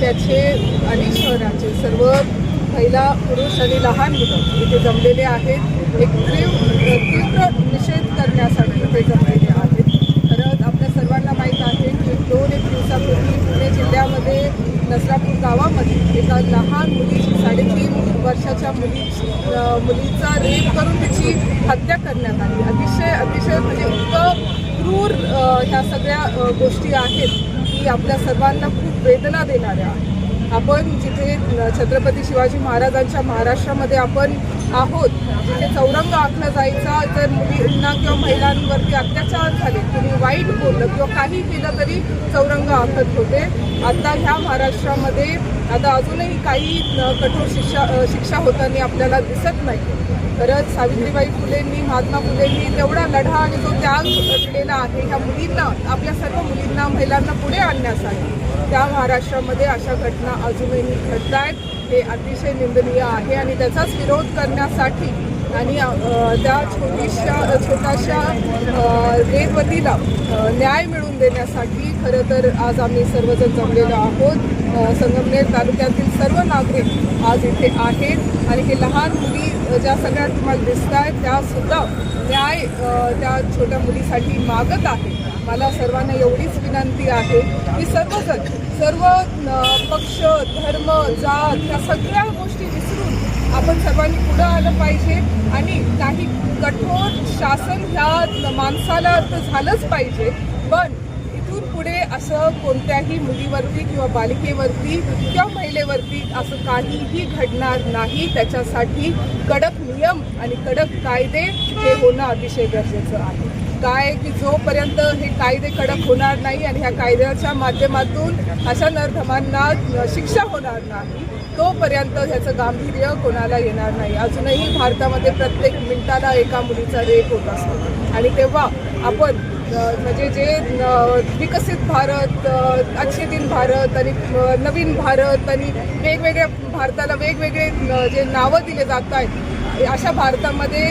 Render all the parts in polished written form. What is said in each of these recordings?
तालुक्याचे आणि शहराचे सर्व महिला, पुरुष आणि लहान मुलं इथे जमलेले आहेत. एक तीव्र निषेध करण्यासाठी इथे जमलेले आहेत. खरंच आपल्या सर्वांना माहीत आहे की 2-1 दिवसापूर्वी पुणे जिल्ह्यामध्ये नसरापूर गावामध्ये एका लहान मुलीची 3.5 वर्षाच्या मुलीचा रेप करून तिची हत्या करण्यात आली. अतिशय म्हणजे इतकं क्रूर ह्या सगळ्या गोष्टी आहेत की आपल्या सर्वांना खूप वेदना देणाऱ्या आहेत. आपण जिथे छत्रपती शिवाजी महाराजांच्या महाराष्ट्रामध्ये आपण आहोत, जिथे चौरंग आखला जायचा, जर मुलींना किंवा महिलांवरती अत्याचार झाले, कुणी वाईट बोललं किंवा काही केलं तरी चौरंग आखत होते. आता ह्या महाराष्ट्रामध्ये आता अजूनही काही कठोर शिक्षा होताना आपल्याला दिसत नाही. खरंच सावित्रीबाई फुलेंनी, महात्मा फुलेंनी तेवढा लढा आणि तो त्याग दिलेला आहे ह्या मुलींना, आपल्या सर्व मुलींना, महिलांना पुढे आणण्यासाठी. त्या महाराष्ट्रामध्ये अशा घटना अजूनही घडत आहेत. हे अतिशय निंदनीय आहे आणि त्याचाच विरोध करण्यासाठी आणि त्या छोट्याशा रेपवतीला न्याय मिळवून देण्यासाठी खरं तर आज आम्ही सर्वजण जमलेलो आहोत. संगमनेर तालुक्यातील सर्व नागरिक आज इथे आहेत आणि हे लहान मुली ज्या सगळ्या तुम्हाला दिसत आहेत त्यासुद्धा न्याय त्या छोट्या मुलीसाठी मागत आहेत. मला सर्वांना एवढीच विनंती आहे की सर्वजण, सर्व पक्ष, धर्म, जात या सगळ्या गोष्टी विसरून आपण सर्वांनी पुढं आलं पाहिजे आणि काही कठोर शासन ह्या माणसाला तर झालंच पाहिजे. पण इथून पुढे असं कोणत्याही मुलीवरती किंवा बालिकेवरती किंवा महिलेवरती असं काहीही घडणार नाही. त्याच्यासाठी कडक नियम आणि कडक कायदे हे होणं अतिशय गरजेचं आहे. काय की जोपर्यंत हे कायदे कडक होणार नाही आणि ह्या कायद्याच्या माध्यमातून अशा नरधमांना शिक्षा होणार नाही, तोपर्यंत ह्याचं गांभीर्य कोणाला येणार नाही. अजूनही भारतामध्ये प्रत्येक मिनिटाला एका मुलीचा रेप होत असतो आणि तेव्हा आपण म्हणजे जे विकसित भारत, अच्छे दिन भारत आणि नवीन भारत आणि वेगवेगळ्या भारताला वेगवेगळे जे नावं दिले जात आहेत, अशा भारतामध्ये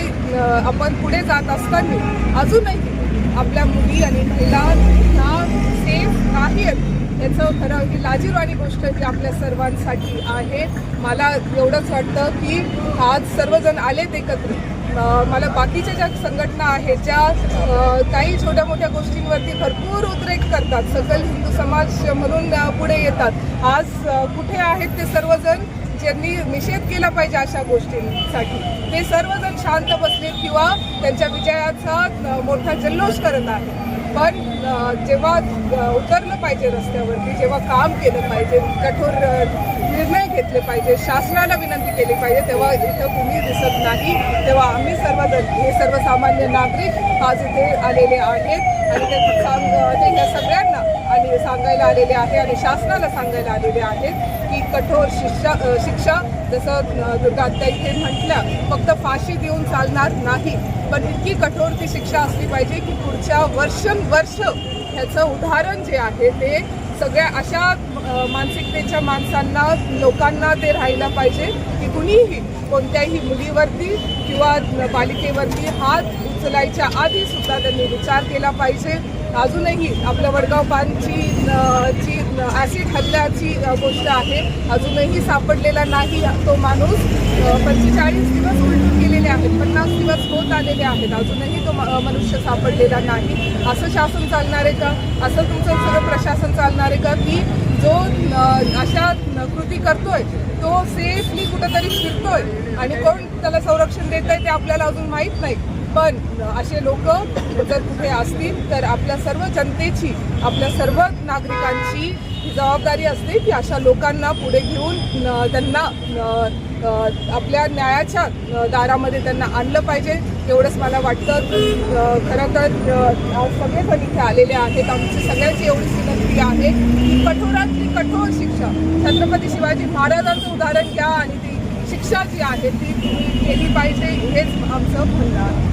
आपण पुढे जात असताना अजूनही आपल्या मुली आणि महिलांना सेफ नाही आहेत. याचं खरं ही लाजिरवाणी गोष्ट ही आपल्या सर्वांसाठी आहे. मला एवढंच वाटतं की आज सर्वजण आलेत एकत्रित. मला बाकीच्या ज्या संघटना आहेत, ज्या काही छोट्या मोठ्या गोष्टींवरती भरपूर उद्रेक करतात, सकल हिंदू समाज म्हणून पुढे येतात, आज कुठे आहेत ते सर्वजण ज्यांनी निषेध केला पाहिजे अशा गोष्टींसाठी? ते सर्वजण शांत बसलेत किंवा त्यांच्या विजयाचा मोठा जल्लोष करत आहेत. पण जेव्हा उतरलं पाहिजे रस्त्यावरती, जेव्हा काम केलं पाहिजे, कठोर निर्णय घेतले पाहिजे, शासनाला विनंती केली पाहिजे, तेव्हा इथं कुणी दिसत नाही. तेव्हा आम्ही सर्वजण, हे सर्वसामान्य नागरिक आज इथे आलेले आहेत आणि ते ह्या सगळ्यांना आणि सांगायला आलेले आहे आणि शासनाला सांगायला आलेले आहेत की कठोर शिक्षा जसं दुर्गाताई इथे म्हटल्या, फक्त फाशी देऊन चालणार नाही, पण इतकी कठोर ती शिक्षा असली पाहिजे की पुढच्या वर्ष ह्याचं उदाहरण जे आहे ते सगळ्या अशा मानसिकतेच्या माणसांना, लोकांना ते राहायला पाहिजे की कुणीही कोणत्याही मुलीवरती किंवा बालिकेवरती हात उचलायच्या आधी सुद्धा त्यांनी विचार केला पाहिजे. अजूनही आपल्या वडगाव बांधची ॲसिड हल्ल्याची गोष्ट आहे, अजूनही सापडलेला नाही तो माणूस. 45 दिवस उलटून गेलेले आहेत, 50 दिवस होत आलेले आहेत, अजूनही तो मनुष्य सापडलेला नाही. असं शासन चालणार आहे का? असं तुमचं सगळं प्रशासन चालणार आहे का की जो अशा कृती करतोय तो सेफली कुठंतरी फिरतोय आणि कोण त्याला संरक्षण देत आहे ते आपल्याला अजून माहीत नाही. पण असे लोक जर कुठे असतील तर आपल्या सर्व जनतेची, आपल्या सर्व नागरिकांची जबाबदारी असते की अशा लोकांना पुढे घेऊन त्यांना आपल्या न्यायाच्या दारामध्ये त्यांना आणलं पाहिजे. एवढंच मला वाटतं. खरं तर आज सगळेजण इथे आलेले आहेत. आमची सगळ्यांची एवढीच विनंती आहे की कठोरातली कठोर शिक्षा, छत्रपती शिवाजी महाराजांचं उदाहरण घ्या आणि ती शिक्षा जी आहे ती तुम्ही केली पाहिजे, हेच आमचं म्हणणं आहे.